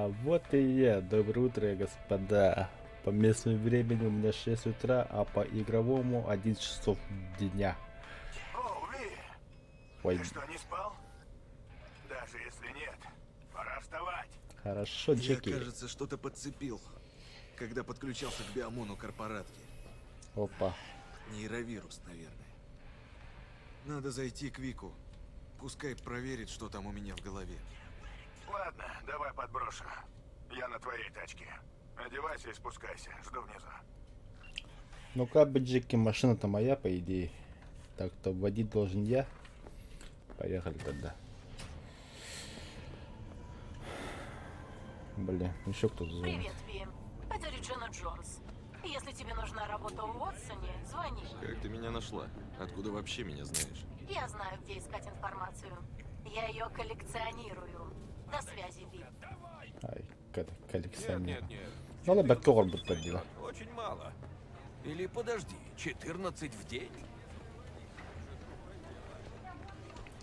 А вот и я. Доброе утро, господа. По местному времени у меня 6 утра, а по игровому 11 часов дня. О, Ви! Ой, Ты что, не спал? Даже если нет, пора вставать. хорошо, Я, Джеки. кажется, что-то подцепил, когда подключался к биомону корпоратки. Опа. Нейровирус, наверное. Надо зайти к Вику. Пускай проверит, что там у меня в голове. Ладно, давай подброшу. Я на твоей тачке. Одевайся и спускайся. Жду внизу. Ну как бы, Джеки, машина-то моя, по идее. Так что водить должен я. Поехали тогда. Бля, еще кто-то звонит. Привет, Ви. Это Реджина Джонс. Если тебе нужна работа в Уотсоне, звони. Как ты меня нашла? Откуда вообще меня знаешь? Я знаю, где искать информацию. Я ее коллекционирую. До связи, Ви. Ай, коллекционер. Нет. Ну ладно, будет под дело. Очень мало. Или подожди, 14 в день?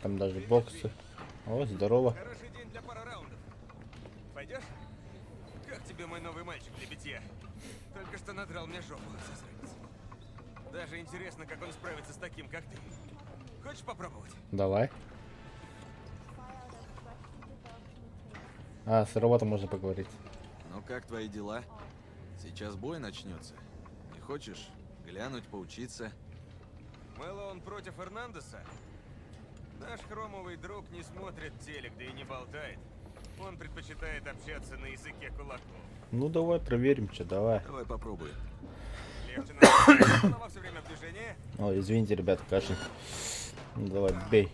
Там даже боксы. О, здорово. Хороший день для пары раундов. Пойдешь? Как тебе мой новый мальчик для битья? Только что надрал мне жопу, засранец. Даже интересно, как он справится с таким, как ты. Хочешь попробовать? Давай. А, с работой можно поговорить. Ну как твои дела? Сейчас бой начнется. Не хочешь глянуть, поучиться? Мэлоун против Эрнандеса? Наш хромовый друг не смотрит телек, да и не болтает. Он предпочитает общаться на языке кулаков. Ну давай проверим, что, давай. Давай попробуем. Легче на во все время движения. Ой, извините, ребята, кашель. Ну, давай, бей.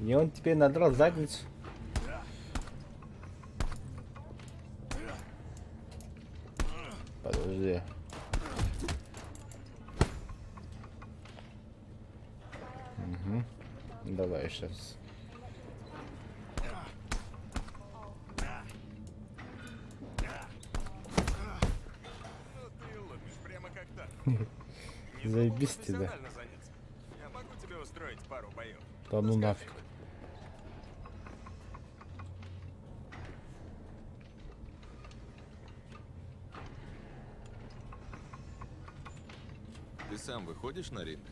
И он теперь надрал задницу. Подожди. Угу. Давай сейчас. Ну ты лупишь прямо как так. Не Заебись забыл тебя. профессионально заняться. Я могу тебе устроить пару боев. Да ну нафиг. Ты сам выходишь на ринг?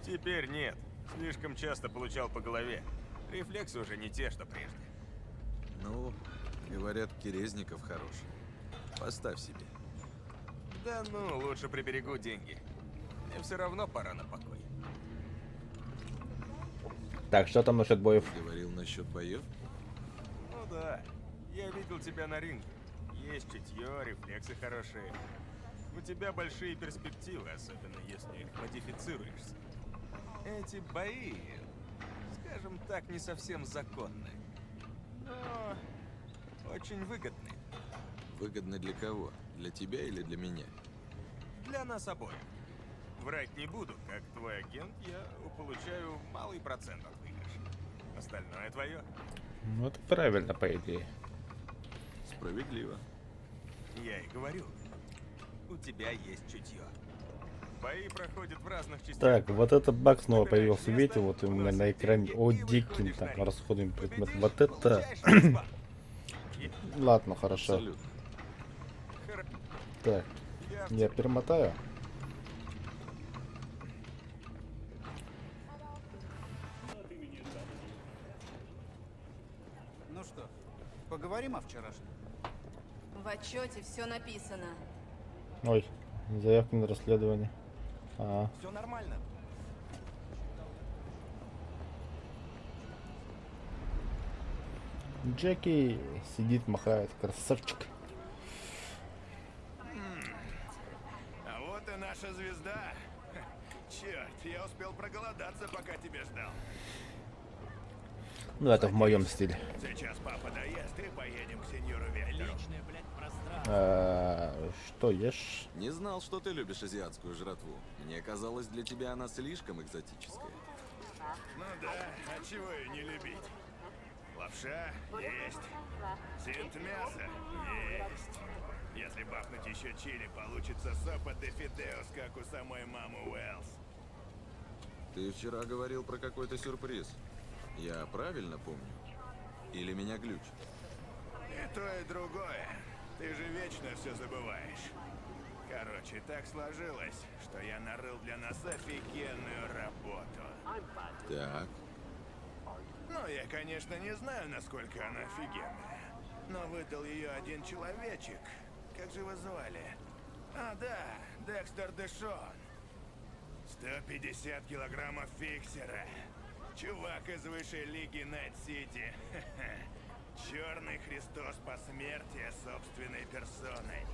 Теперь нет. Слишком часто получал по голове. Рефлексы уже не те, что прежде. Ну, говорят, Керезников хорош. Поставь себе. Да ну, лучше приберегу деньги. Мне все равно пора на покой. Так, что там насчет боев? Говорил насчет боев? Ну да, я видел тебя на ринге. Есть чутье, рефлексы хорошие. У тебя большие перспективы, особенно если модифицируешься. Эти бои, скажем так, не совсем законные. Но очень выгодные. Выгодно для кого? Для тебя или для меня? Для нас обоих. Врать не буду, как твой агент, я получаю малый процент от выигрыша. Остальное твое. Ну это правильно, по идее. Справедливо. Я и говорю, у тебя есть чутье. Бои проходят в разных частях. Так, вот этот баг снова появился, видите, вот у меня на экране. О, дикий там расходный предмет. Вот это... Ладно, хорошо. Абсолютно. Так, я перемотаю. Ну что, поговорим о вчерашнем? В отчете все написано. Ой, заявка на расследование. А, Все нормально. Джеки сидит, махает, красавчик. А вот и наша звезда. Черт, я успел проголодаться, пока тебя ждал. Ну это в моем стиле. Сейчас папа доест и поедем к сеньору Вектору. Что ешь? Не знал, что ты любишь азиатскую жратву. Мне казалось, для тебя она слишком экзотическая. Ну да, а чего ее не любить? Лапша есть. Синт мясо есть. Если бахнуть еще чили, получится сопа де фидеос, как у самой мамы Уэллс. Ты вчера говорил про какой-то сюрприз. Я правильно помню? Или меня глючит? И то, и другое. Ты же вечно все забываешь. Короче, так сложилось, что я нарыл для нас офигенную работу. Так. Ну, я, конечно, не знаю, насколько она офигенная. Но выдал ее один человечек. Как же его звали? А, да, Декстер Дэшон. 150 килограммов фиксера. Чувак из высшей лиги Найт-Сити. Черный Христос посмертия собственной персоной.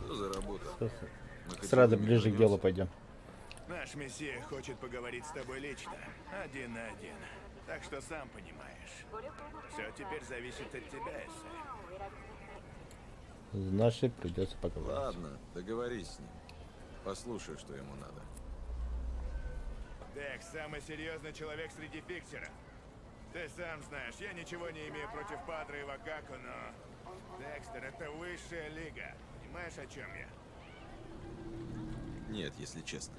Что за работа? Мы хоть Сразу живыми ближе к делу вернемся? пойдем. Наш мессия хочет поговорить с тобой лично, один на один. Так что сам понимаешь. Все теперь зависит от тебя, Эссе. Значит, придется поговорить. Ладно, договорись с ним. Послушай, что ему надо. Декс, самый серьезный человек среди фиксеров. Ты сам знаешь, я ничего не имею против Падре и Вакаку, но... Декстер — это высшая лига. Понимаешь, о чем я? Нет, если честно.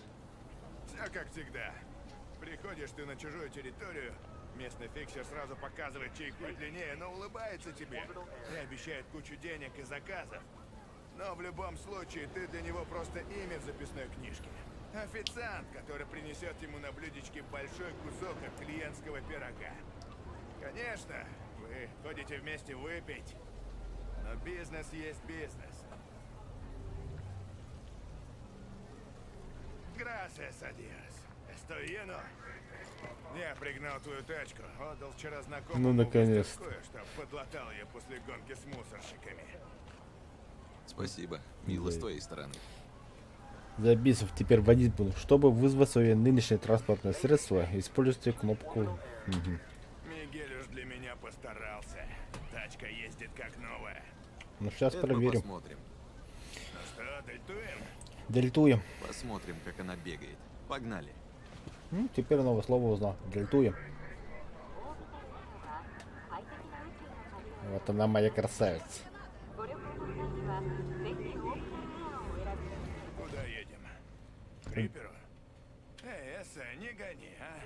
Все как всегда. Приходишь ты на чужую территорию, местный фиксер сразу показывает чайку длиннее, но улыбается тебе и обещает кучу денег и заказов. Но в любом случае ты для него просто имя в записной книжке. Официант, который принесет ему на блюдечке большой кусок от клиентского пирога. Конечно, вы ходите вместе выпить, но бизнес есть бизнес. Gracias a Dios. Estoy lleno. Я пригнал твою тачку, отдал вчера знакомому Ну, наконец-то. в мастерскую, чтоб подлатал ее после гонки с мусорщиками. Спасибо. Мило с твоей стороны. За бисов теперь водить буду. Чтобы вызвать свое нынешнее транспортное средство, используйте кнопку. Мгм. Мигель уж для меня постарался. Тачка ездит как новая. Ну, сейчас Это мы проверим. посмотрим. Ну что, дельтуем? Дельтуем. Посмотрим, как она бегает. Погнали. Ну, теперь новое слово узнал. Дельтуем. Вот она, моя красавица. Куда едем? К Риперу? Эй, Эссе, не гони, а?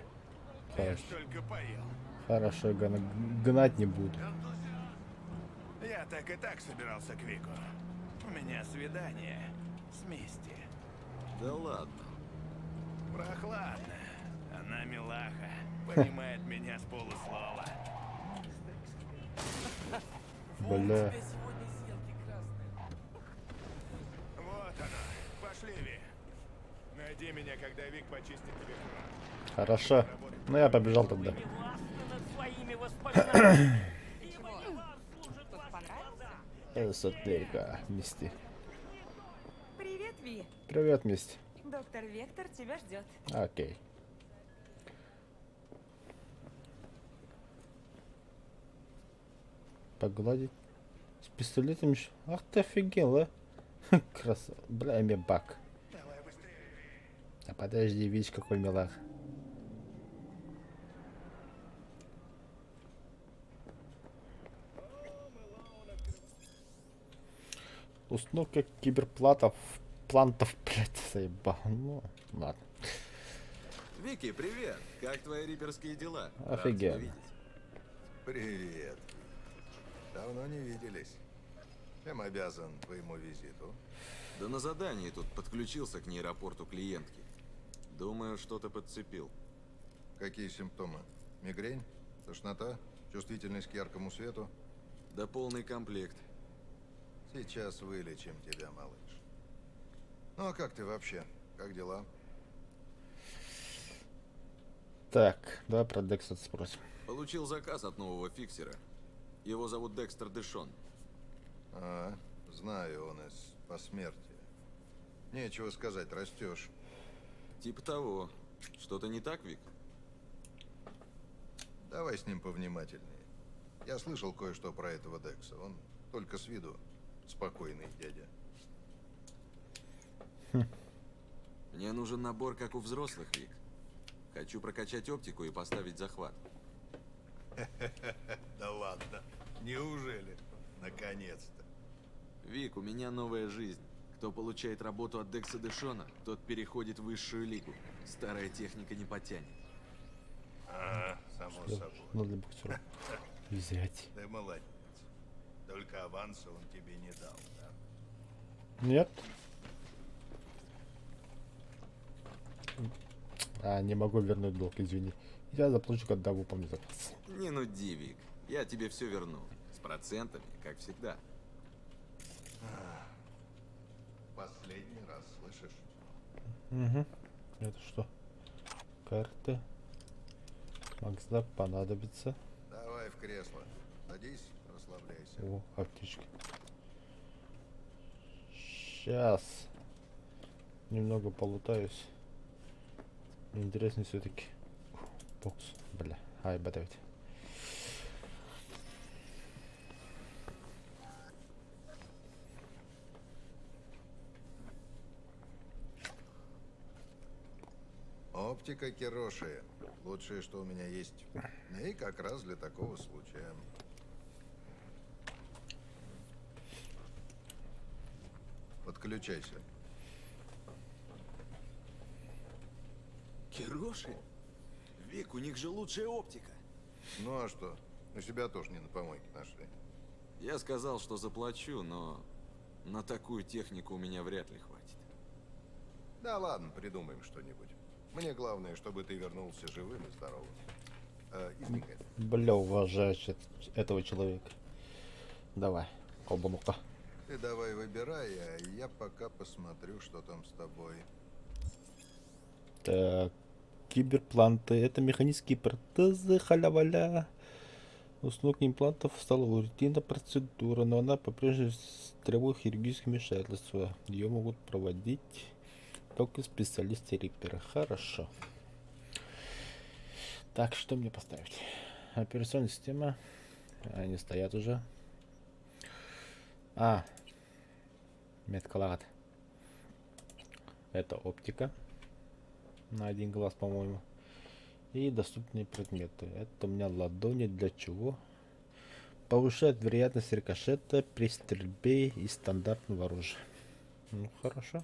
Я ж Хорошо. только поел. Хорошо, гнать не буду. Я так и так собирался к Вику. У меня свидание с Мисти. Да ладно. Прохладно. Она милаха. Понимает меня с полуслова. Бля. Вот она. Пошли, Ви. Найди меня, когда Вик почистит тебе кровь. Хорошо. Ну, я побежал тогда. Эзотерика. Мисти. Привет, Ви. Привет, Мисти. Доктор Вектор тебя ждет. Окей. Погладить. С пистолетом еще. Ах ты офигел, а? Красава. Бля, мне бак. Давай быстрее. А подожди, видишь, какой милах. Уснул как киберплатов. Плантов, блядь, заебал. Ну, ладно. Вики, привет. Как твои риперские дела? Рад Офигенно. тебя видеть. Привет. Давно не виделись. Чем обязан твоему визиту? Да на задании тут подключился к нейропорту клиентки. Думаю, что-то подцепил. Какие симптомы? Мигрень? Тошнота? Чувствительность к яркому свету? Да полный комплект. Сейчас вылечим тебя, малыш. Ну а как ты вообще? Как дела? Так, давай про Декстера спросим. Получил заказ от нового фиксера. Его зовут Декстер Дэшон. А, знаю, он из посмертия. Нечего сказать, растешь. Типа того. Что-то не так, Вик? Давай с ним повнимательнее. Я слышал кое-что про этого Декса. Он только с виду спокойный дядя. Мне нужен набор, как у взрослых, Вик. Хочу прокачать оптику и поставить захват. Да ладно. Неужели? Наконец-то. Вик, у меня новая жизнь. Кто получает работу от Декса Дэшона, тот переходит в высшую лигу. Старая техника не потянет. Ага, само собой. Ну, для боксера. Взять. Ты молодец. Только аванса он тебе не дал, да? Нет. Не могу вернуть долг, извини. Я заплачу, когда выполню заказ. Не нуди, Вик. Я тебе все верну. С процентами, как всегда. Последний раз, слышишь? Угу. Это что? Карты. Максда понадобится. Давай в кресло. Садись, расслабляйся. О, аптечки. Сейчас. Немного полутаюсь. Интересно все-таки. Бокс. Бля. Ай, батавить. Оптика Кироши. Лучшее, что у меня есть. И как раз для такого случая. Подключайся. Кироши? Вик, у них же лучшая оптика. Ну а что? У себя тоже не на помойке нашли. Я сказал, что заплачу, но на такую технику у меня вряд ли хватит. Да ладно, придумаем что-нибудь. Мне главное, чтобы ты вернулся живым и здоровым. Извиняй. Бля, уважаешь этого человека. Давай. Оба ну-ка. Ты давай выбирай, а я пока посмотрю, что там с тобой. Так. Киберпланты. Это механические протезы, халя-валя. Установка имплантов стала рутинная процедура, но она по-прежнему требует хирургического вмешательства. Ее могут проводить только специалисты Риппера. Хорошо. Так, что мне поставить? Операционная система. Они стоят уже. Медклад. Это оптика. На один глаз, по-моему. И доступные предметы. Это у меня ладони. Для чего? Повышает вероятность рикошета при стрельбе из стандартного оружия. Ну, хорошо.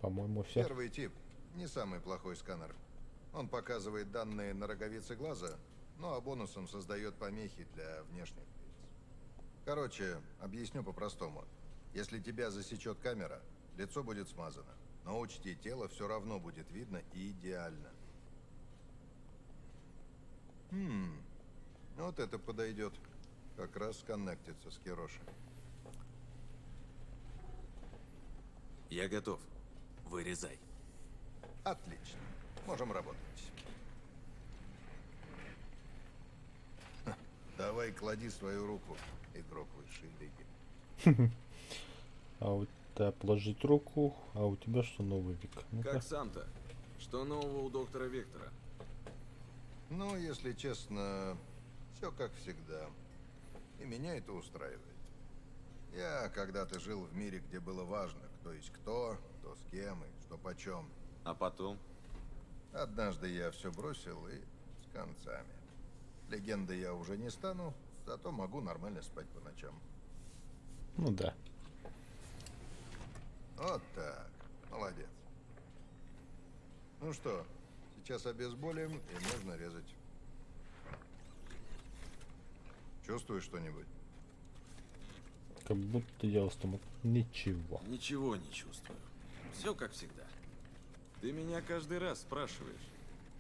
По-моему, все. Первый тип. Не самый плохой сканер. Он показывает данные на роговице глаза, ну а бонусом создает помехи для внешних лиц. Короче, объясню по-простому. Если тебя засечет камера, лицо будет смазано. Но учти, тело все равно будет видно идеально. Вот это подойдет. Как раз коннектится с Кироши. Я готов. Вырезай. Отлично. Можем работать. Ха, давай клади свою руку, игрок высшей лиги. А у тебя положить руку, а у тебя что новый Вик? Ну-ка. Как сам-то? Что нового у доктора Вектора? Ну, если честно, все как всегда. И меня это устраивает. Я когда-то жил в мире, где было важно, кто есть кто с кем и что почем. А потом? Однажды я все бросил и с концами. Легендой я уже не стану, зато могу нормально спать по ночам. Ну да. Вот так. Молодец. Ну что, сейчас обезболим и можно резать. Чувствуешь что-нибудь? Как будто я устал. Ничего. Ничего не чувствую. Все как всегда. Ты меня каждый раз спрашиваешь.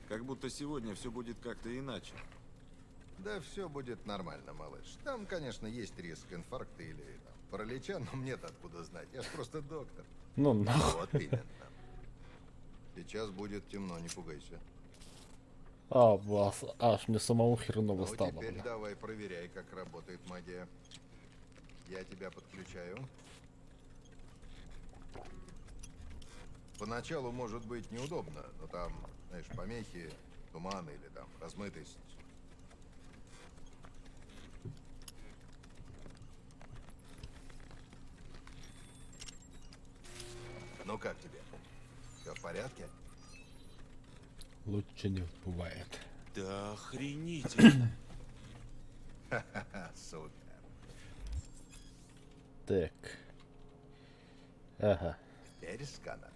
Как будто сегодня все будет как-то иначе. Да все будет нормально, малыш. Там, конечно, есть риск инфаркта или там, паралича, но мне-то откуда знать. Я ж просто доктор. Ну нахуй. Вот именно. Сейчас будет темно, не пугайся. Вас, аж мне самому хреново Ну, стало. теперь Бля. давай проверяй, как работает магия. Я тебя подключаю. Поначалу может быть неудобно, но там, знаешь, помехи, туман или там размытость. Ну как тебе? Все в порядке? Лучше не бывает. Да охренительно. Ха-ха, супер. Так. Ага. Теперь сканер.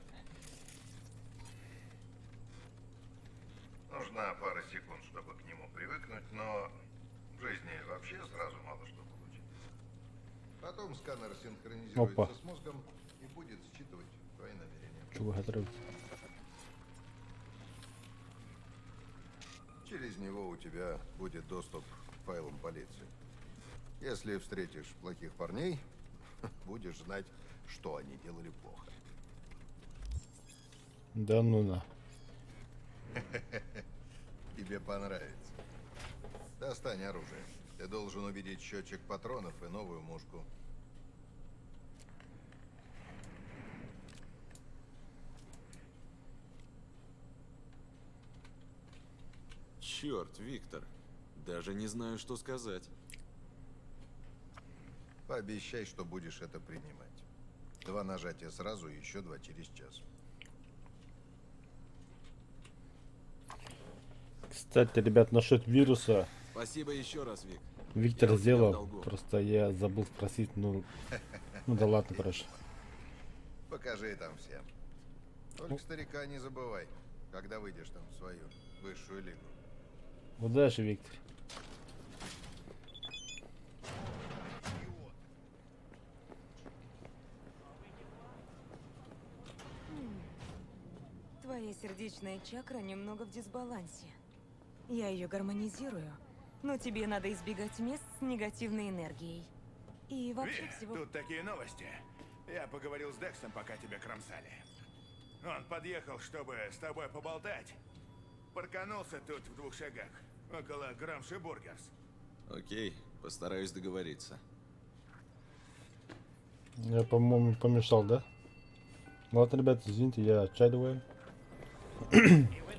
Нужна пара секунд, чтобы к нему привыкнуть, но в жизни вообще сразу мало что получится. Потом сканер синхронизируется Опа. с мозгом и будет считывать твои намерения. Чего готовится? Через него у тебя будет доступ к файлам полиции. Если встретишь плохих парней, будешь знать, что они делали плохо. Да ну на. Тебе понравится. Достань оружие. Ты должен увидеть счетчик патронов и новую мушку. Черт, Виктор. Даже не знаю, что сказать. Пообещай, что будешь это принимать. 2 нажатия сразу и еще 2 через час. Кстати, ребят, насчет вируса Спасибо еще раз, Вик. Виктор Я у тебя в сделал, долгу. просто я забыл спросить, ну да ладно, короче. Покажи там всем. Только старика не забывай, когда выйдешь там в свою высшую лигу. Удачи, Виктор. Твоя сердечная чакра немного в дисбалансе. Я ее гармонизирую, но тебе надо избегать мест с негативной энергией. И вообще Ви, всего... тут такие новости. Я поговорил с Дексом, пока тебя кромсали. Он подъехал, чтобы с тобой поболтать. Парканулся тут в 2 шагах, около Грамши Бургерс. Окей, постараюсь договориться. Я, по-моему, помешал, да? Ладно, ребят, извините, я отчаливаю.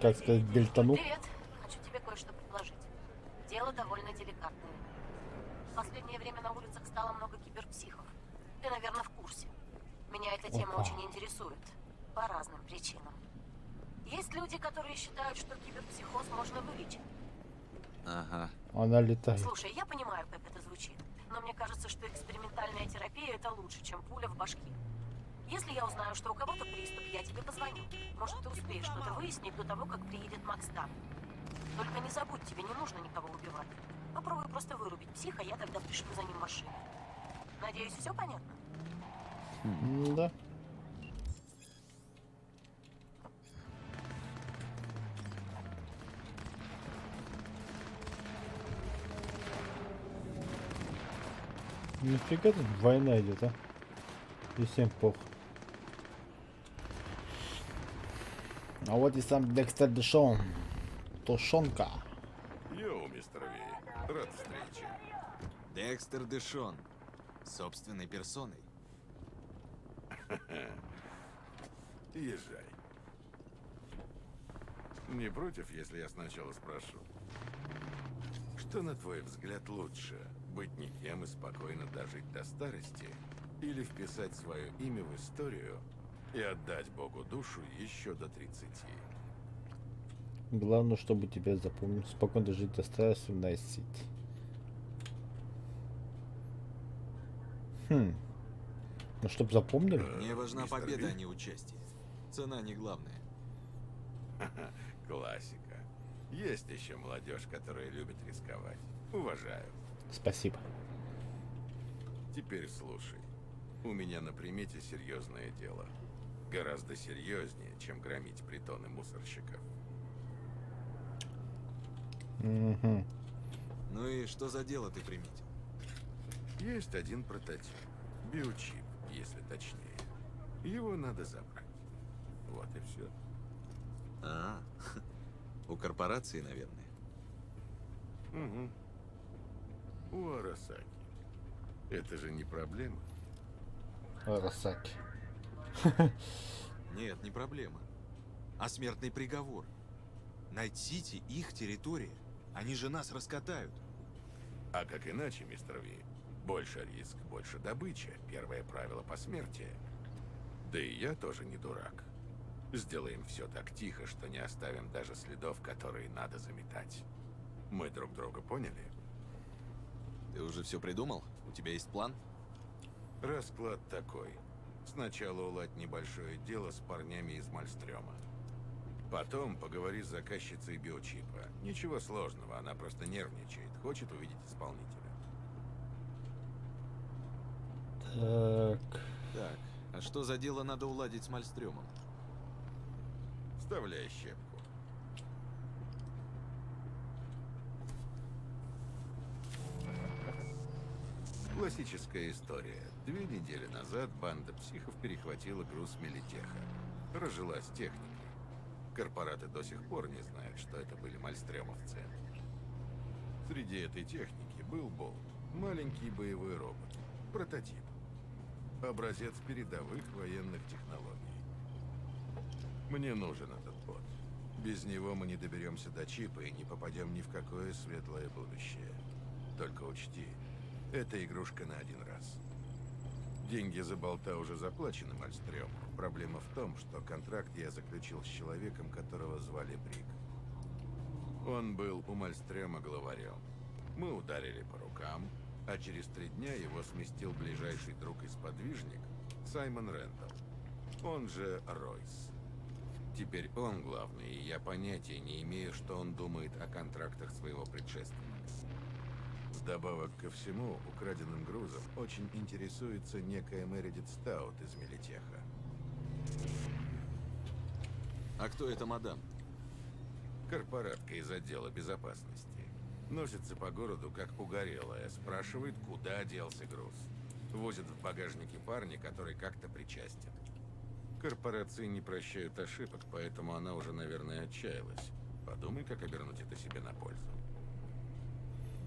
Как сказать, бельтанул. Привет. Хочу тебе кое-что предложить. Дело довольно деликатное. В последнее время на улицах стало много киберпсихов. Ты, наверное, в курсе. Меня эта тема Опа. очень интересует. По разным причинам. Есть люди, которые считают, что киберпсихоз можно вылечить. Ага. Она летает. Слушай, я понимаю, как это звучит, но мне кажется, что экспериментальная терапия — это лучше, чем пуля в башке. Если я узнаю, что у кого-то приступ, я тебе позвоню. Может, ты успеешь что-то выяснить до того, как приедет Макс Дан. Только не забудь, тебе не нужно никого убивать. Попробуй просто вырубить психа, я тогда пришлю за ним машину. Надеюсь, все понятно? Да. Нифига тут война идет, а? И всем пох. А вот и сам Декстер Дэшон. Тушонка. Йоу, мистер Ви. Рад встрече. Декстер Дэшон. Собственной персоной. Езжай. Не против, если я сначала спрошу? Что, на твой взгляд, лучше? Быть никем и спокойно дожить до старости? Или вписать свое имя в историю и отдать Богу душу еще до 30? Главное, чтобы тебя запомнили. Спокойно жить до старости в Найс Сити. Ну, чтоб запомнили. Мне важна мистер победа, Ви? а не участие. Цена не главная. Классика. Есть еще молодежь, которая любит рисковать. Уважаю. Спасибо. Теперь слушай. У меня на примете серьезное дело. Гораздо серьезнее, чем громить притоны мусорщиков. Угу. Ну и что за дело ты приметил? Есть один прототип. Биочип, если точнее. Его надо забрать. Вот и все. А, у корпорации, наверное. Угу. У Арасаки. Это же не проблема. Арасаки. Нет, не проблема. А смертный приговор. Найт-Сити — их территория. Они же нас раскатают. А как иначе, мистер Ви? Больше риск, больше добыча. Первое правило посмертия. Да и я тоже не дурак. Сделаем все так тихо, что не оставим даже следов, которые надо заметать. Мы друг друга поняли? Ты уже все придумал? У тебя есть план? Расклад такой. Сначала уладь небольшое дело с парнями из Мальстрёма. Потом поговори с заказчицей биочипа. Ничего сложного, она просто нервничает, хочет увидеть исполнителя. Так. Так, а что за дело надо уладить с Мальстрёмом? Вставляй щепку. Классическая история. 2 недели назад банда психов перехватила груз Мелитеха. Разжилась техникой. Корпораты до сих пор не знают, что это были мальстрёмовцы. Среди этой техники был Болт. Маленький боевой робот. Прототип. Образец передовых военных технологий. Мне нужен этот бот. Без него мы не доберемся до чипа и не попадем ни в какое светлое будущее. Только учти, это игрушка на один раз. Деньги за болта уже заплачены Мальстрёму. Проблема в том, что контракт я заключил с человеком, которого звали Брик. Он был у Мальстрёма главарем. Мы ударили по рукам, а через 3 дня его сместил ближайший друг и сподвижник Саймон Рэндалл. Он же Ройс. Теперь он главный, и я понятия не имею, что он думает о контрактах своего предшественника. Вдобавок ко всему, украденным грузом очень интересуется некая Мередит Стаут из Мелитеха. А кто это мадам? Корпоратка из отдела безопасности. Носится по городу, как угорелая, спрашивает, куда делся груз. Возит в багажнике парня, который как-то причастен. Корпорации не прощают ошибок, поэтому она уже, наверное, отчаялась. Подумай, как обернуть это себе на пользу.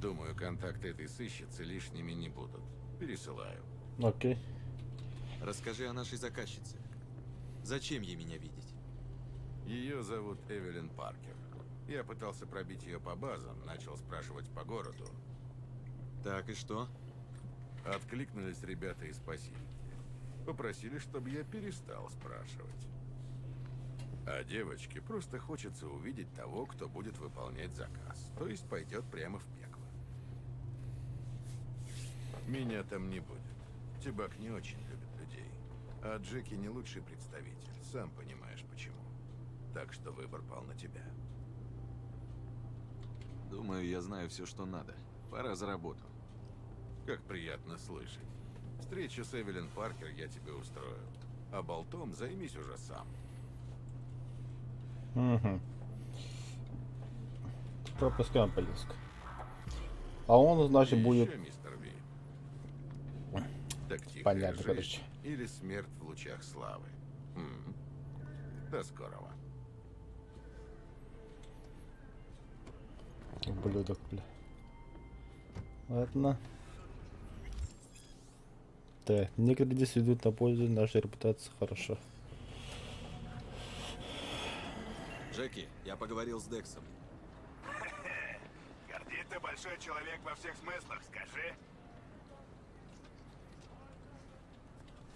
Думаю, контакты этой сыщицы лишними не будут. Пересылаю. Окей. Расскажи о нашей заказчице. Зачем ей меня видеть? Ее зовут Эвелин Паркер. Я пытался пробить ее по базам, начал спрашивать по городу. Так, и что? Откликнулись ребята из спасибо. Попросили, чтобы я перестал спрашивать. А девочке просто хочется увидеть того, кто будет выполнять заказ. То есть пойдет прямо в пекло. Меня там не будет. Тибак не очень любит людей. А Джеки не лучший представитель. Сам понимаешь, почему. Так что выбор пал на тебя. Думаю, я знаю все, что надо. Пора за работу. Как приятно слышать. Встречу с Эвелин Паркер я тебе устрою. А болтом займись уже сам. Угу. Пропускаем поиск. А он, значит, И будет... еще, мистер Ви. Так тихая Понятно, жизнь короче. или смерть в лучах славы. До скорого. Ублюдок, бля. Ладно. Так, некоторые действия идут на пользу нашей репутации. Хорошо. Джеки, я поговорил с Дексом. Гордит ты большой человек во всех смыслах, скажи.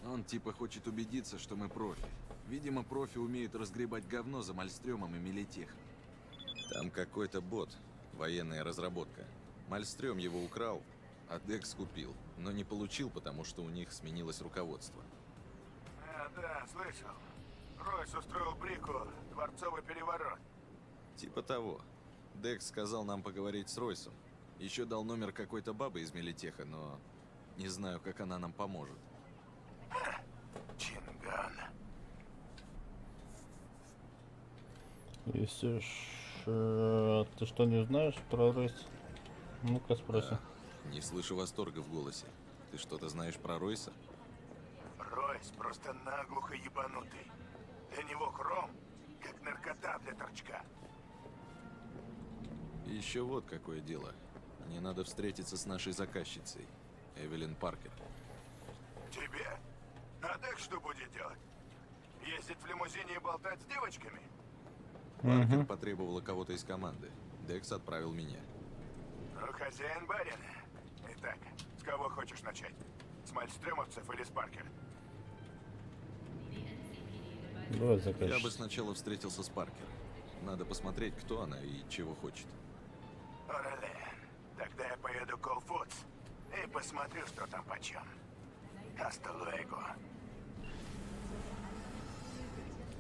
Он типа хочет убедиться, что мы профи. Видимо, профи умеют разгребать говно за Мальстрёмом и Мелитехом. Там какой-то бот, военная разработка. Мальстрём его украл, а Декс купил, но не получил, потому что у них сменилось руководство. Да, слышал. Ройс устроил Брику дворцовый переворот. Типа того. Декс сказал нам поговорить с Ройсом. Еще дал номер какой-то бабы из Мелитеха, но не знаю, как она нам поможет. Чинган. Если ж... Ты что, не знаешь про Ройс? Ну-ка спросим. Не слышу восторга в голосе. Ты что-то знаешь про Ройса? Ройс просто наглухо ебанутый. Для него хром, как наркота для торчка. И еще вот какое дело. Мне надо встретиться с нашей заказчицей, Эвелин Паркер. Тебе? А Декс что будет делать? Ездить в лимузине и болтать с девочками? Паркер потребовала кого-то из команды. Декс отправил меня. Ну, хозяин барин. Итак, с кого хочешь начать? С мальстрёмовцев или с Паркер? Давай Я бы закажешь. сначала встретился с Паркер. Надо посмотреть, кто она и чего хочет. Орале, тогда я поеду к All Foods и посмотрю, что там почем. Hasta luego.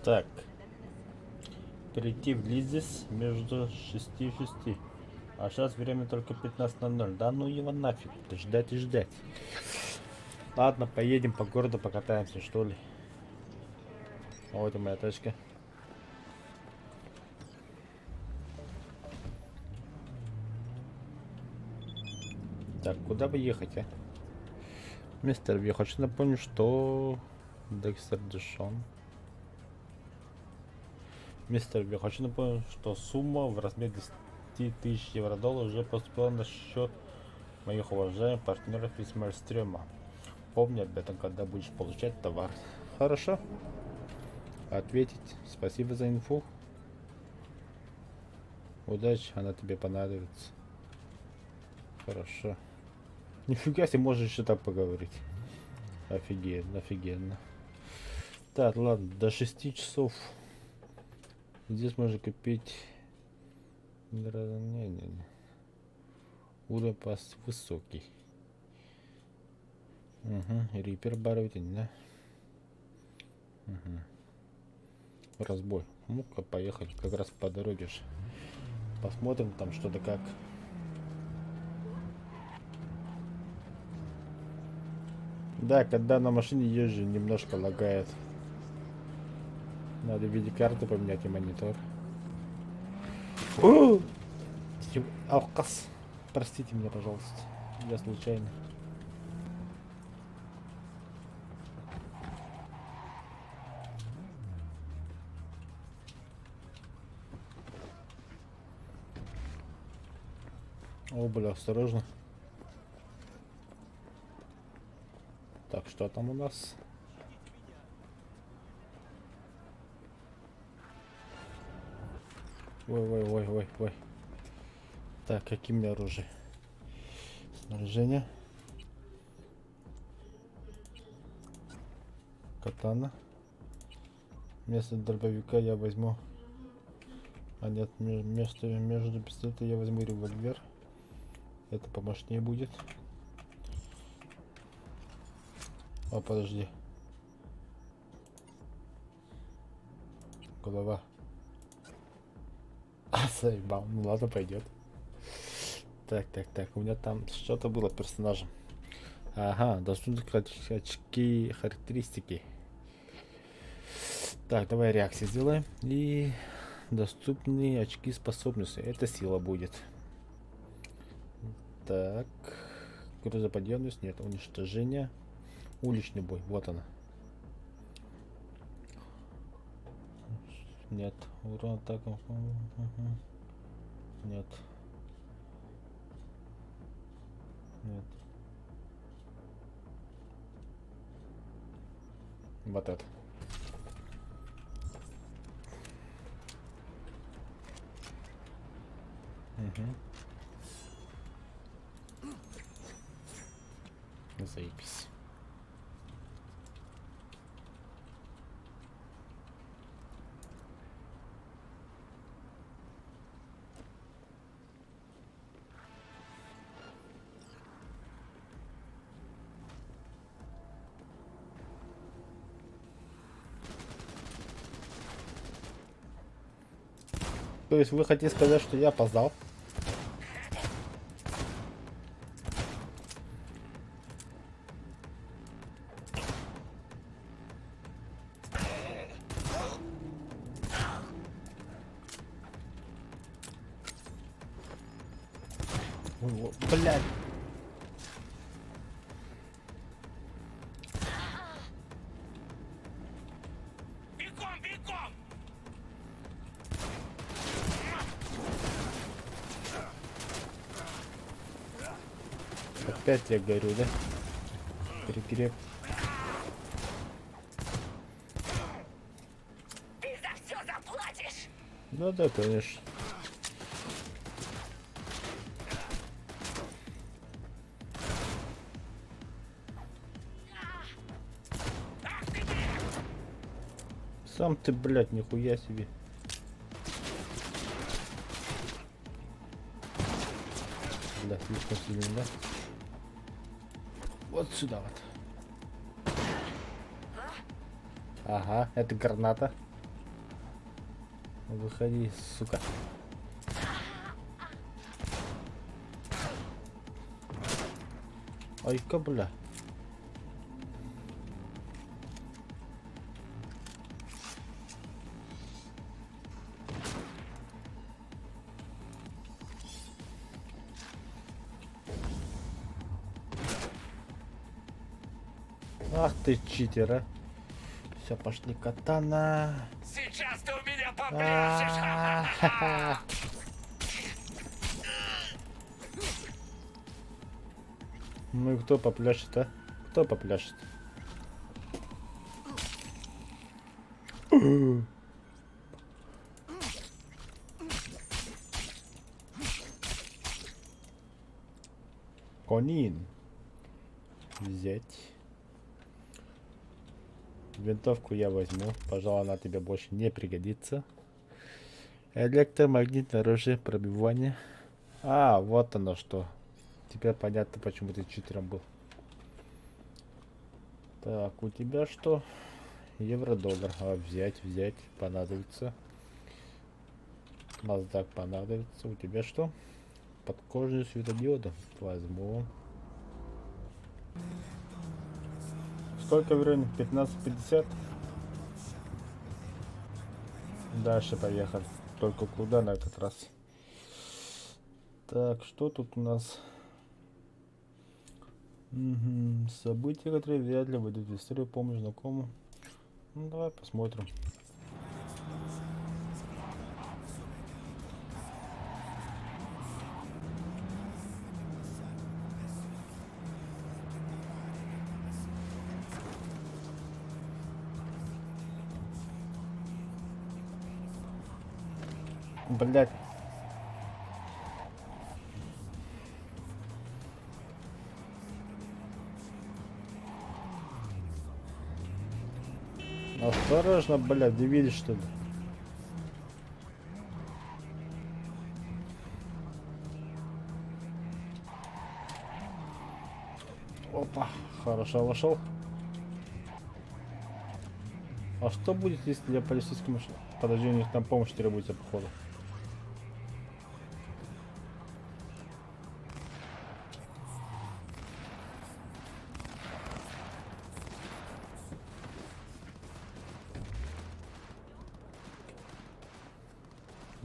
Так. прийти в Лизис между 6 и 6. А сейчас время только 15:00. Да ну его нафиг, ждать и ждать. Ладно, поедем по городу, покатаемся, что ли. Вот и моя тачка. Так, куда бы ехать, а? Мистер, я хочу напомнить, что Декстер Дэшон. Мистер, я хочу напомнить, что сумма в размере 10 тысяч евро-долларов уже поступила на счет моих уважаемых партнеров из Мальстрёма. Помни об этом, когда будешь получать товар. Хорошо? Ответить. Спасибо за инфу. Удачи, она тебе понадобится. Хорошо. Нифига себе, можешь еще так поговорить. Офигенно, офигенно. Так, ладно, до 6 часов. Здесь можно купить... Не-не-не. Уровень пас высокий. Угу, Рипер Барвитин, да? Угу. Разбой. Ну-ка, поехали. Как раз по дороге же. Посмотрим там что-то как. Да, когда на машине езжу, немножко лагает. Надо видеокарту поменять и монитор. Алкас. Простите меня, пожалуйста. Я случайно. О, бля, осторожно. Так, что там у нас? Ой. Так, какие у меня оружие? Снаряжение. Катана. Вместо дробовика я возьму... А нет, между пистолетом я возьму револьвер. Это помощнее будет. О, подожди. Голова. Заебал. Ну ладно, пойдет. Так. У меня там что-то было персонажем. Ага, доступны очки характеристики. Так, давай реакции сделаем. И доступные очки способности. Это сила будет. Так. Грузоподъемность. Нет, уничтожение. Уличный бой. Вот она. Нет. Урон атакам. Нет. Нет. Вот это. Заебись. То есть вы хотите сказать, что я опоздал? Блядь. Опять я горю, да? Перегрев. Ты за все заплатишь! Ну да, конечно. Сам ты, блядь, нихуя себе. Да, слишком сильно, да? Вот сюда вот. Ага, это граната. Выходи, сука. Ай-ка, бля. Ах ты читер, а. Все, пошли катана. Сейчас ты у меня А-ха-ха. Ну и кто попляшет, а? Кто попляшет? Конин. Взять. Винтовку я возьму. Пожалуй, она тебе больше не пригодится. Электромагнитное оружие пробивания. А, вот оно что. Теперь понятно, почему ты читером был. Так, у тебя что? Евро-доллар. А, взять. Понадобится. NASDAQ понадобится. У тебя что? Подкожные светодиоды. Возьму. Сколько времени? 15:50. Дальше поехали. Только куда на этот раз? Так, что тут у нас? События, которые вряд ли выйдут в историю, помощь знакомым. Ну, давай посмотрим. Блять. Осторожно, блядь, не видишь, что ли? Опа, хорошо вошел. А что будет, если я полицейский машину? Подожди, у них там помощь требуется, походу.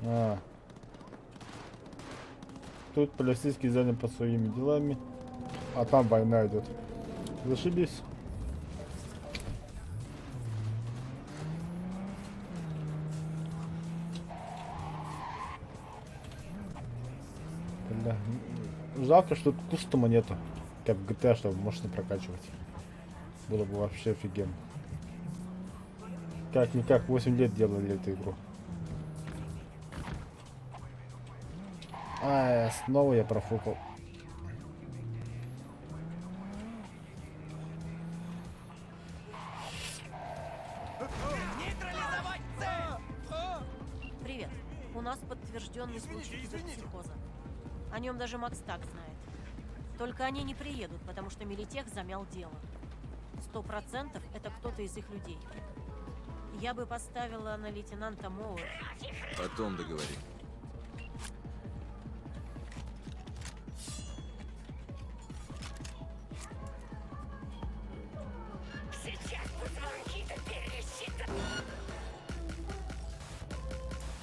А. Тут полицейский занят по своими делами, а там война идет. Зашибись. Бля. Жалко, что тут кустома нету, как в GTA, чтобы можно прокачивать. Было бы вообще офигенно. Как-никак 8 лет делали эту игру. А, снова я профукал. Привет. У нас подтвержденный случай киберпсихоза. О нем даже Макс так знает. Только они не приедут, потому что Милитех замял дело. 100% это кто-то из их людей. Я бы поставила на лейтенанта Моуэр. Потом договори.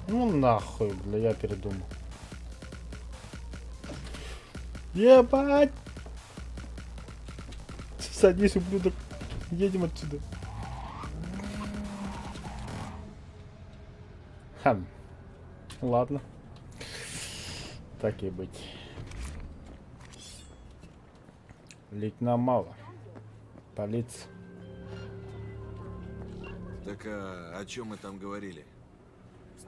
Ну нахуй, бля, я передумал. Ебать! Садись, ублюдок. Едем отсюда. Хм. Ладно. Так и быть. Лейтенант Мало. Полиция. Так о чем мы там говорили?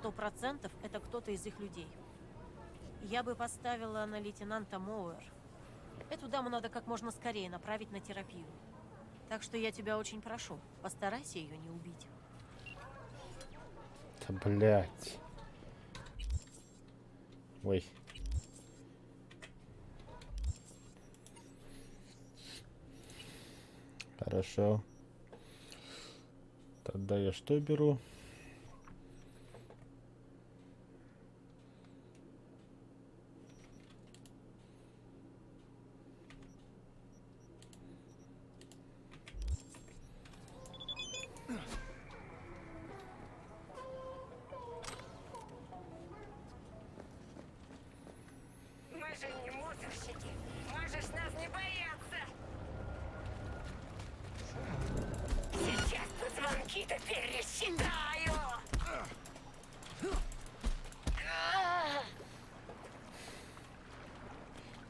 100% это кто-то из их людей. Я бы поставила на лейтенанта Моуэр. Эту даму надо как можно скорее направить на терапию. Так что я тебя очень прошу, постарайся ее не убить. Да блять. Ой. Хорошо. Тогда я что беру?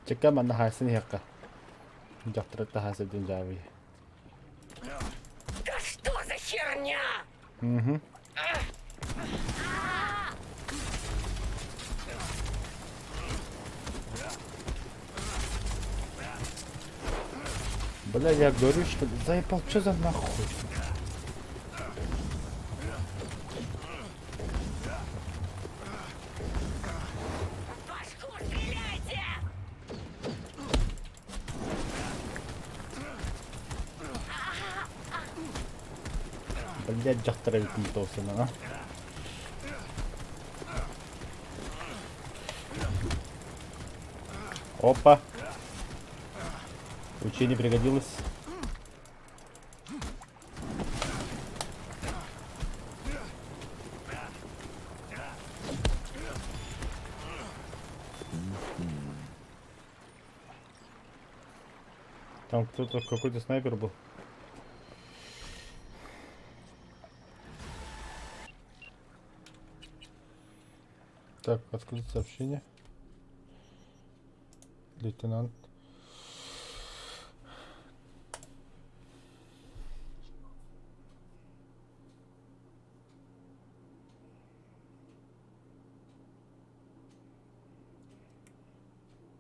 잠깐만 나 할수니 할까? 적들었다 하서 좀 자위. Да что за херня? Угу. Бля, я говорю, что заебал, что за нахуй? Башку стреляйте! Блять, жақтырып не толсын, а? Опа! Учение пригодилось. Там кто-то, какой-то снайпер был. Так, открыть сообщение. Лейтенант.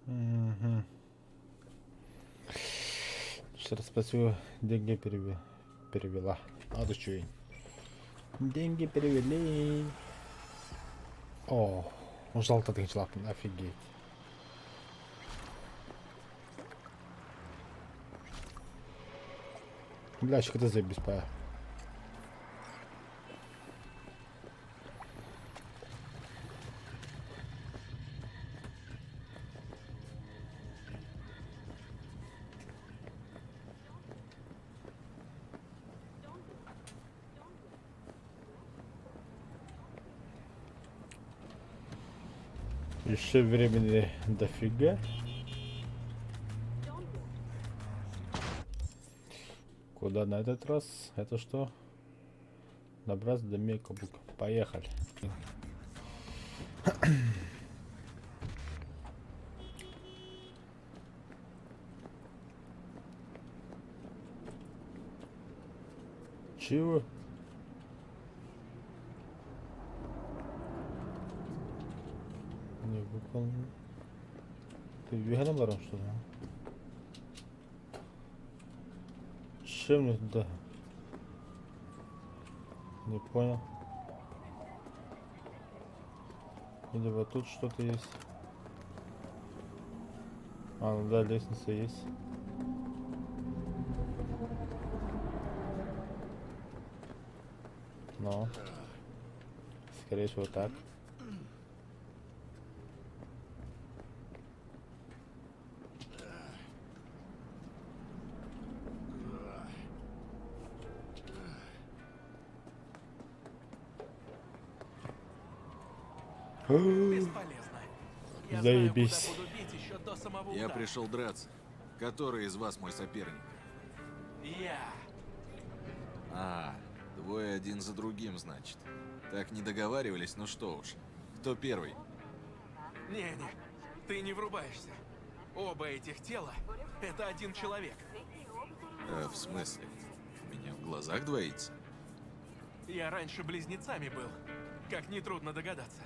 Угу. Сейчас спасибо, деньги перевела. А то что? Деньги перевели. О, жалко тынчлап, офигеть. Бля, что ты заебись, па. Еще времени дофига. Куда на этот раз? Это что? Набраться до мекабук. Поехали. Чего? Не выполнил. Ты веганом барон что ли? Чем мне туда? Не понял. Или вот тут что-то есть? А, ну да, лестница есть. Но. Скорее всего так. Бесполезно. Я Заебись. знаю, куда буду бить еще до самого Я удара. пришел драться. Который из вас мой соперник? Я. А, двое один за другим, значит. Так не договаривались, ну что уж. Кто первый? Не-не, ты не врубаешься. Оба этих тела — это один человек. В смысле? У меня в глазах двоится? Я раньше близнецами был, как нетрудно догадаться.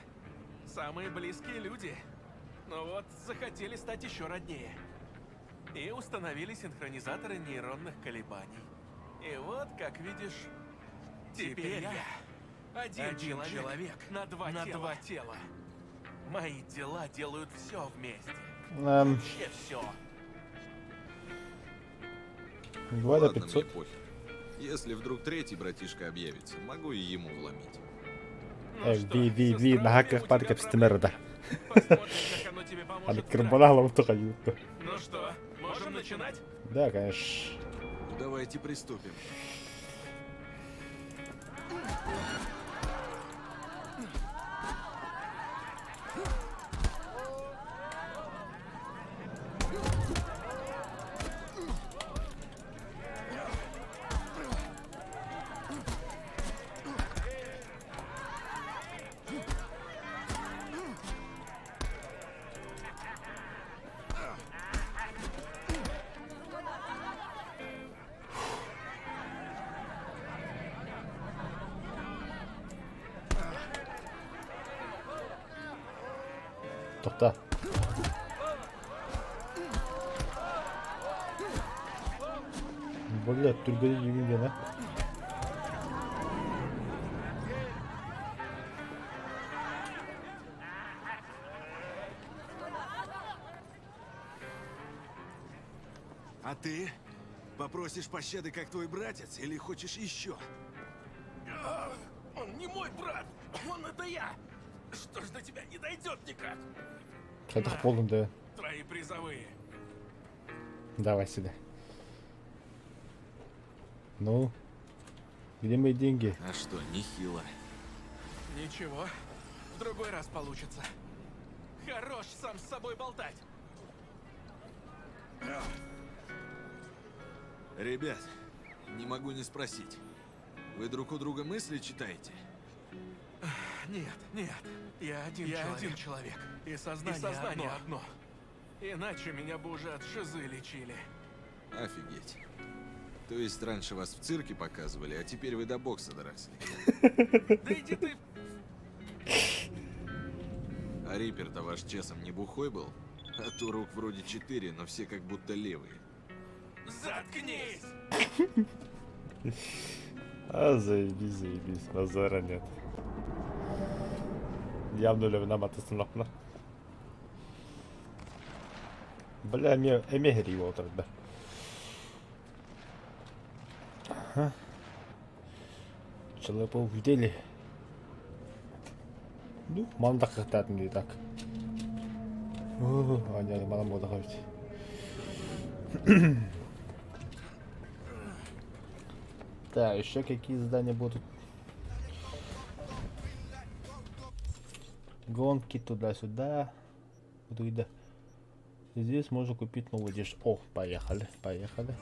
Самые близкие люди. Но вот захотели стать еще роднее. И установили синхронизаторы нейронных колебаний. И вот, как видишь, теперь я один человек на два тела. Мои тела делают все вместе. Вообще все. 2 до Ладно, 500. мне похер. Если вдруг третий братишка объявится, могу и ему вломить. Ви, на хаках парка пстемерда. Посмотрим, как оно тебе А поможет. карбоналом только юбка. Ну что, можем начинать? Да, конечно. Давайте приступим. Тоқта. Блядь, түргеде жегенген, а? А ты? Попросишь пощады, как твой братец, или хочешь еще? Он не мой брат! Он это я! Что ж до тебя не дойдет никак? Это полный, да. Твои призовые. Давай сюда. Ну, где мои деньги? А что, нехило. Ничего, в другой раз получится. Хорош сам с собой болтать. Ребят, не могу не спросить. Вы друг у друга мысли читаете? Нет, нет. Я один человек. И сознание, одно. Иначе меня бы уже от шизы лечили. Офигеть. То есть раньше вас в цирке показывали, а теперь вы до бокса доросли. Да иди ты... А Риппер-то ваш часом не бухой был? А то рук вроде 4, но все как будто левые. Заткнись! А, заебись, заебись. Базара нет. Явно виноватый нахуй. Бля, эмегри его тогда. Ага. Человек в деле. Ну, манда хатат не так. О, а не, мало мода говорить. Так, еще какие здания будут? Гонки туда-сюда. Туда. Здесь можно купить новую одежду. О, поехали, поехали.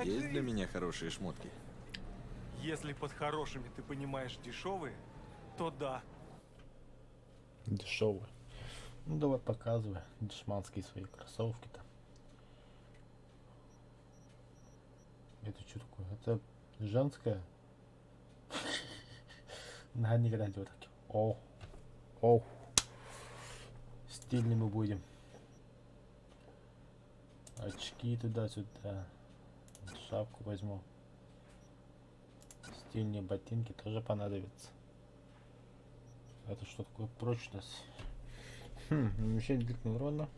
Есть для меня хорошие шмотки? Если под хорошими ты понимаешь дешевые, то да. Дешевые. Ну давай показывай. Дешманские свои кроссовки-то. Это что такое? Это женская? На никогда не делать так. О, о, стильными будем. Очки туда-сюда. Шапку возьму. Стильные ботинки тоже понадобятся. Это что такое? Прочность. Уменьшение длительного урона.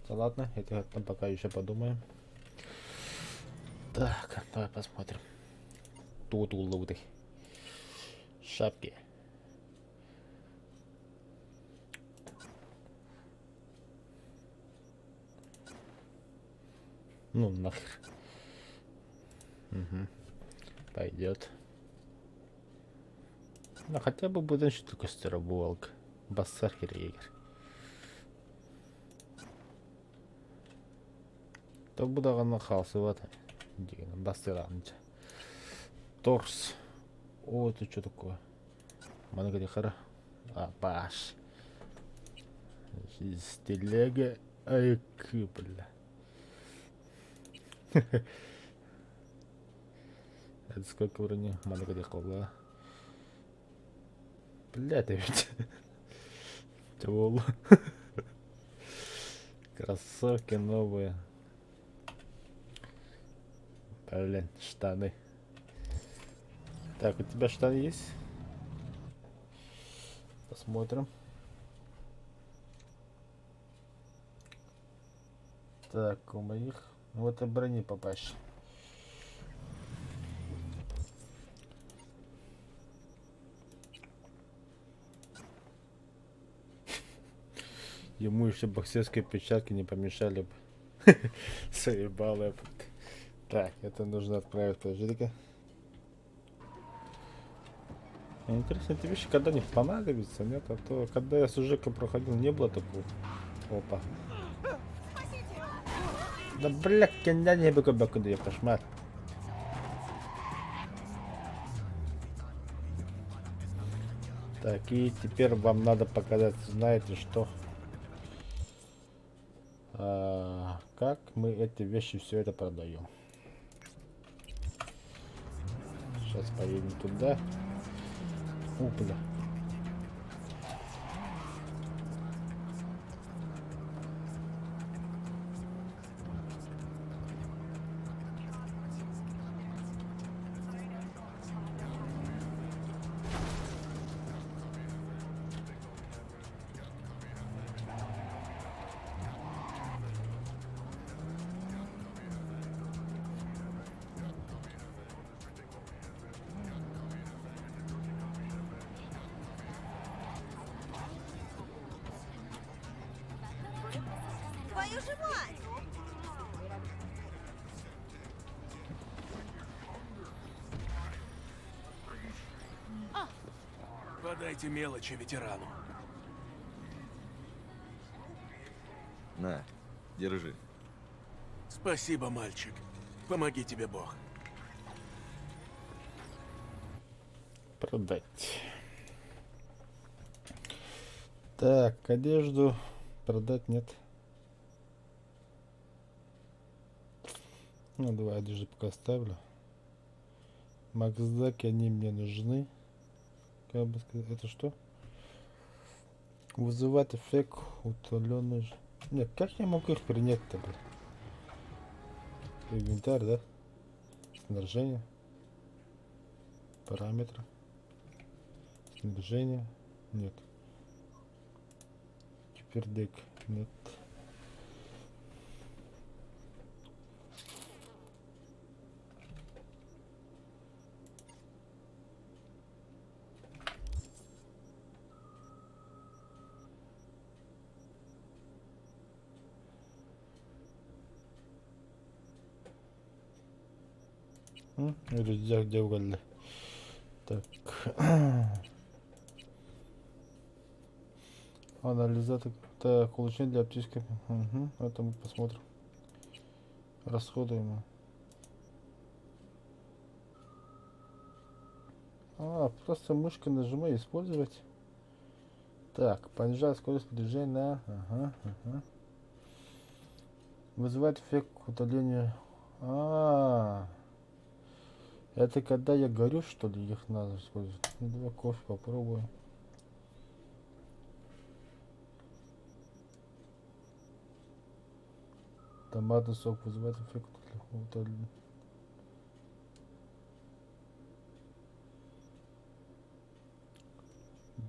Да ладно, это там пока еще подумаем. Так, давай посмотрим. Тут уловы. Шапки. Ну нахер. Угу. Пойдет. Ну хотя бы будет еще только стеробуалка. Бассархер егер. То буду нахался вот. Бастыранча. Торс. О, это что такое? Мангарихара. А, баш. Стилега. Ай, бля. Это сколько уровней? Мангарихала. Бля, ты ведь. Тёл. Кроссовки новые. Блин, штаны. Так, у тебя штаны есть? Посмотрим. Так, у моих... Вот и брони попасть. Ему еще боксерские перчатки не помешали бы. Заебал я. Так, это нужно отправить, подожди-ка. Интересно, эти вещи когда-нибудь понадобятся, нет? А то, когда я с Жеком проходил, не было такого. Опа. Да блядь, я не могу куда я кошмар. Так, и теперь вам надо показать, знаете что? Как мы эти вещи все это продаем. Сейчас поедем туда. Опля. Твою же мать! Подайте мелочи ветерану. На, держи. Спасибо, мальчик. Помоги тебе Бог. Продать. Так, одежду продать нет. Ну, давай одежду пока оставлю. Максдаки, они мне нужны. Как бы сказать, это что? Вызывать эффект удаленный. Нет, как я могу их принять-то, блин? Инвентарь, да? Снаряжение. Параметры. Снаряжение. Нет. Кипердек. Нет. Рюкзак где угодно. Так. Анализатор. Так, улучшение для оптической. Угу, это мы посмотрим. Расходуемо. Просто мышкой нажимай, использовать. Так, понижать скорость движения. Ага. Вызывает эффект удаления. Это когда я горю, что ли, их надо использовать. Ну, давай кофе попробую. Томатный сок вызывает эффект удаления.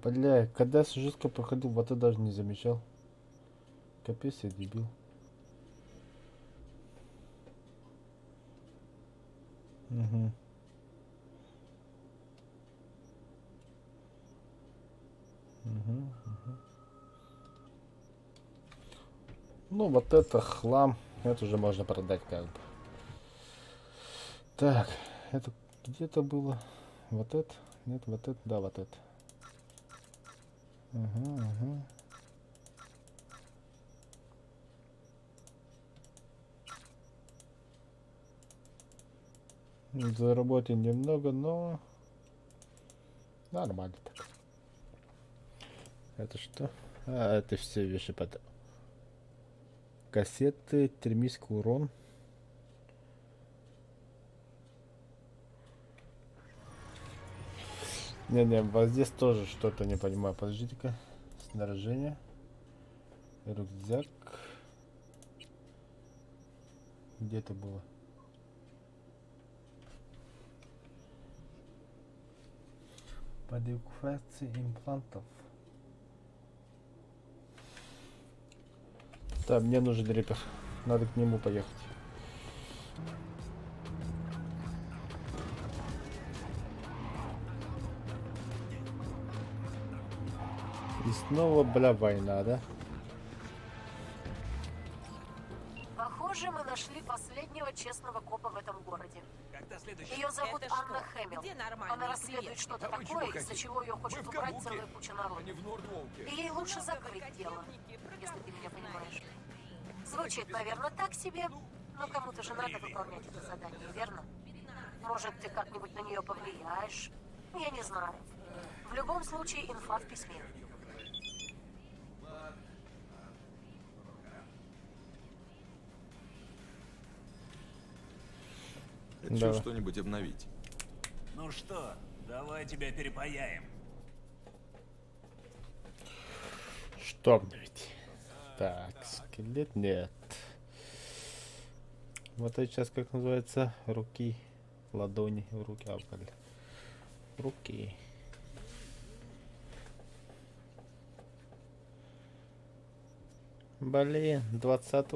Бля, когда я жестко проходил, вот это даже не замечал. Капец, я дебил. Угу. Ну, вот это хлам. Это уже можно продать как бы. Так, это где-то было. Вот это? Нет, вот это. Да, вот это. Угу. Заработаем немного, но нормально так. Это что? Это все вещи под кассеты, термический урон. Не, вот здесь тоже что-то не понимаю. Подождите-ка. Снаряжение. Рюкзак. Где это было? Модификация имплантов. Да, мне нужен репер. Надо к нему поехать. И снова, бля, война, да? Похоже, мы нашли последнего честного копа в этом городе. Ее зовут Анна Хэмилл. Она расследует что-то такое, из-за чего ее хочет убрать целая куча народа. И ей лучше закрыть дело, если ты меня понимаешь. Звучит, наверное, так себе, но кому-то же надо выполнять это задание, верно? Может, ты как-нибудь на нее повлияешь? Я не знаю. В любом случае, инфа в письме. Хочу что-нибудь обновить. Ну что, давай тебя перепаяем. Что мне ведь? Так, скелет нет. Вот это сейчас как называется? Руки, ладони, руки, руки. Блин, 20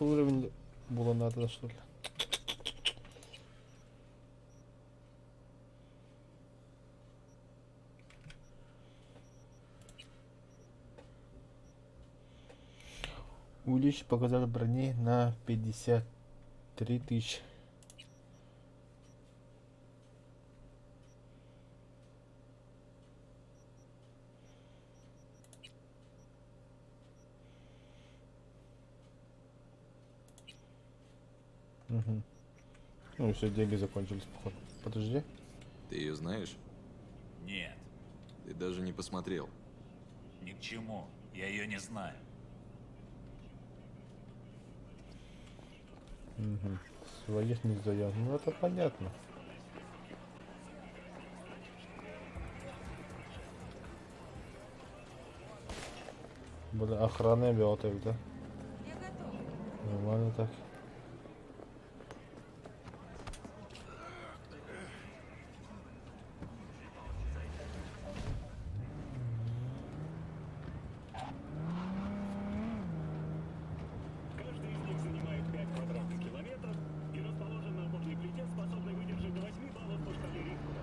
уровень было надо, что ли? Увеличить показатель брони на 53 тысячи. Угу. Ну все, деньги закончились, походу. Подожди. Ты ее знаешь? Нет, Ты даже не посмотрел. ни к чему. Я ее не знаю. Угу. Своих не сдаем. Ну это понятно. Бля, охрана работает, да? Я готова. Нормально так. Каждый из них занимает 5 квадратных километров и расположен на опорной плите, способной выдержать до 8 баллов по шкале Рихтера.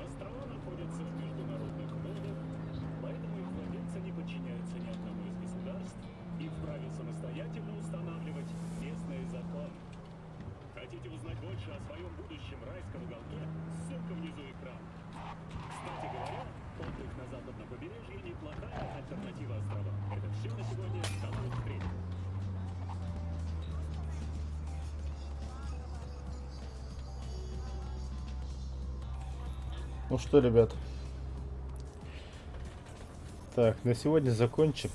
Острова находятся в международных водах, поэтому их владельцы не подчиняются ни одному из государств и вправе самостоятельно устанавливать местные законы. Хотите узнать больше о своем будущем райском уголке? Ссылка внизу экрана. Кстати говоря, отдых на западном побережье неплохая альтернатива островам. Это все на сегодня. До новых встреч. Ну что, ребят. Так, на сегодня закончим.